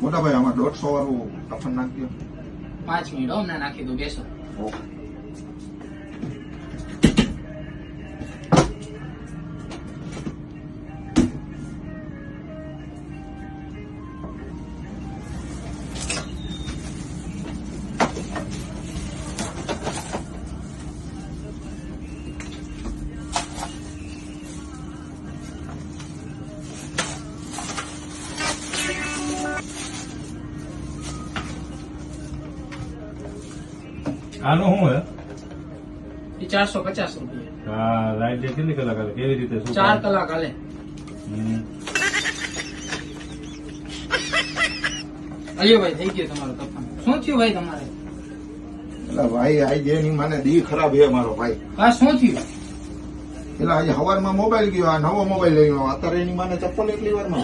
મોટા ભાઈ આમાં 150 વાળું કફન નાખી દો. 5 મિનિટ હમણાં નાખી દો, બેસો. ઓકે. આનો શું હે? એ 450 રૂપિયા. હા, લાઈટ ડે કેટલી કલાક હાલે? કેવી રીતે શું 4 કલાક હાલે. અલ્યો ભાઈ, થઈ ગયો તમારો કફન. શું થયું ભાઈ તમારે? એટલે ભાઈ આજે એની માને દી ખરાબ હે મારો ભાઈ. હા, શું થયું? એટલે આજે સવારમાં મોબાઈલ ગયો, આ નવો મોબાઈલ લઈ ગયો, અત્યારે એની માને ચપ્પલ એટલી વારમાં